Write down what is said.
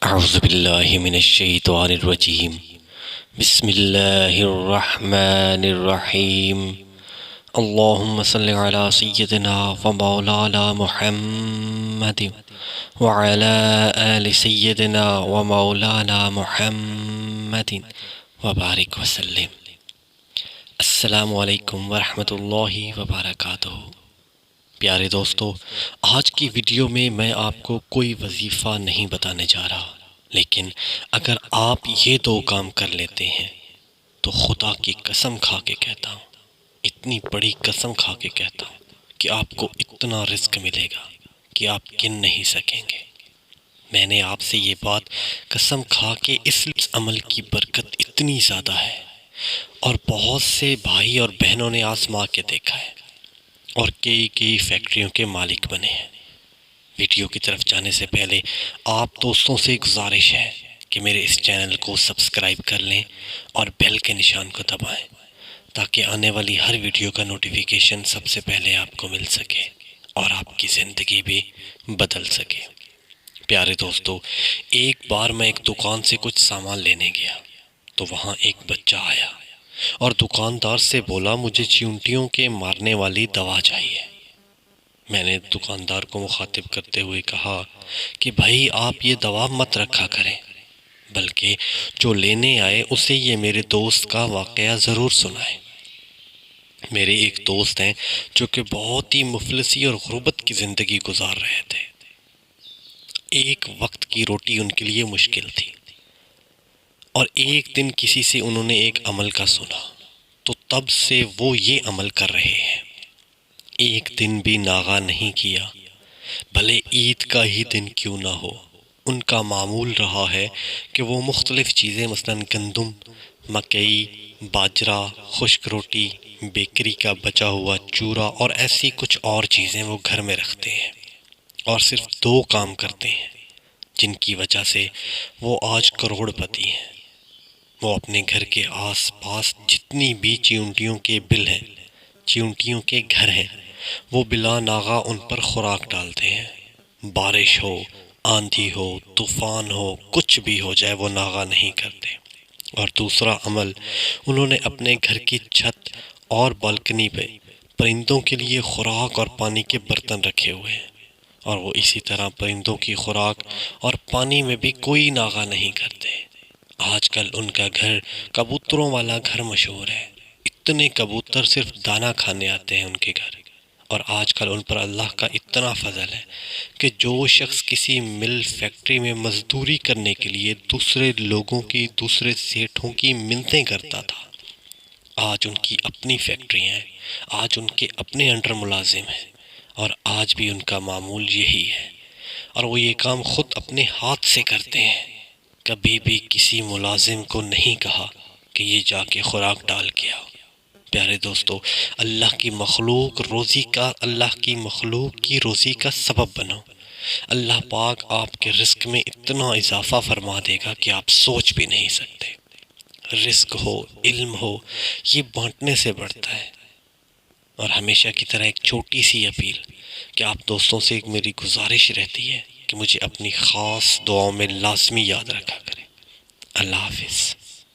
اعوذ باللہ من الشیطان الرجیم بسم اللہ الرحمن الرحیم اللہم صلی علی سیدنا و مولانا محمد وعلی آل سیدنا و مولانا محمد وبارک وسلم۔ السلام علیکم ورحمۃ اللہ وبرکاتہ۔ پیارے دوستو، آج کی ویڈیو میں آپ کو کوئی وظیفہ نہیں بتانے جا رہا، لیکن اگر آپ یہ دو کام کر لیتے ہیں تو خدا کی قسم کھا کے کہتا ہوں، اتنی بڑی قسم کھا کے کہتا ہوں کہ آپ کو اتنا رزق ملے گا کہ آپ گن نہیں سکیں گے۔ میں نے آپ سے یہ بات قسم کھا کے اس عمل کی برکت اتنی زیادہ ہے، اور بہت سے بھائی اور بہنوں نے آزما کے دیکھا ہے اور کئی فیکٹریوں کے مالک بنے ہیں۔ ویڈیو کی طرف جانے سے پہلے آپ دوستوں سے گزارش ہے کہ میرے اس چینل کو سبسکرائب کر لیں اور بیل کے نشان کو دبائیں تاکہ آنے والی ہر ویڈیو کا نوٹیفیکیشن سب سے پہلے آپ کو مل سکے اور آپ کی زندگی بھی بدل سکے۔ پیارے دوستو، ایک بار میں ایک دکان سے کچھ سامان لینے گیا تو وہاں ایک بچہ آیا اور دکاندار سے بولا، مجھے چیونٹیوں کے مارنے والی دوا چاہیے۔ میں نے دکاندار کو مخاطب کرتے ہوئے کہا کہ بھائی، آپ یہ دوا مت رکھا کریں، بلکہ جو لینے آئے اسے یہ میرے دوست کا واقعہ ضرور سنائیں۔ میرے ایک دوست ہیں جو کہ بہت ہی مفلسی اور غربت کی زندگی گزار رہے تھے۔ ایک وقت کی روٹی ان کے لیے مشکل تھی، اور ایک دن کسی سے انہوں نے ایک عمل کا سنا تو تب سے وہ یہ عمل کر رہے ہیں۔ ایک دن بھی ناغہ نہیں کیا، بھلے عید کا ہی دن کیوں نہ ہو۔ ان کا معمول رہا ہے کہ وہ مختلف چیزیں مثلاً گندم، مکئی، باجرہ، خشک روٹی، بیکری کا بچا ہوا چورا اور ایسی کچھ اور چیزیں وہ گھر میں رکھتے ہیں، اور صرف دو کام کرتے ہیں جن کی وجہ سے وہ آج کروڑ پتی ہیں۔ وہ اپنے گھر کے آس پاس جتنی بھی چیونٹیوں کے بل ہیں، چیونٹیوں کے گھر ہیں، وہ بلا ناغہ ان پر خوراک ڈالتے ہیں۔ بارش ہو، آندھی ہو، طوفان ہو، کچھ بھی ہو جائے، وہ ناغہ نہیں کرتے۔ اور دوسرا عمل، انہوں نے اپنے گھر کی چھت اور بالکنی پہ پرندوں کے لیے خوراک اور پانی کے برتن رکھے ہوئے ہیں، اور وہ اسی طرح پرندوں کی خوراک اور پانی میں بھی کوئی ناغہ نہیں کرتے۔ آج کل ان کا گھر کبوتروں والا گھر مشہور ہے۔ اتنے کبوتر صرف دانہ کھانے آتے ہیں ان کے گھر، اور آج کل ان پر اللہ کا اتنا فضل ہے کہ جو شخص کسی مل فیکٹری میں مزدوری کرنے کے لیے دوسرے لوگوں کی، دوسرے سیٹھوں کی منتیں کرتا تھا، آج ان کی اپنی فیکٹری ہیں، آج ان کے اپنے انڈر ملازم ہیں، اور آج بھی ان کا معمول یہی ہے، اور وہ یہ کام خود اپنے ہاتھ سے کرتے ہیں۔ کبھی بھی کسی ملازم کو نہیں کہا کہ یہ جا کے خوراک ڈال کے آؤ۔ پیارے دوستو، اللہ کی مخلوق کی روزی کا سبب بنو۔ اللہ پاک آپ کے رزق میں اتنا اضافہ فرما دے گا کہ آپ سوچ بھی نہیں سکتے۔ رزق ہو، علم ہو، یہ بانٹنے سے بڑھتا ہے۔ اور ہمیشہ کی طرح ایک چھوٹی سی اپیل کہ آپ دوستوں سے ایک میری گزارش رہتی ہے کہ مجھے اپنی خاص دعاؤں میں لازمی یاد رکھا کریں۔ اللہ حافظ۔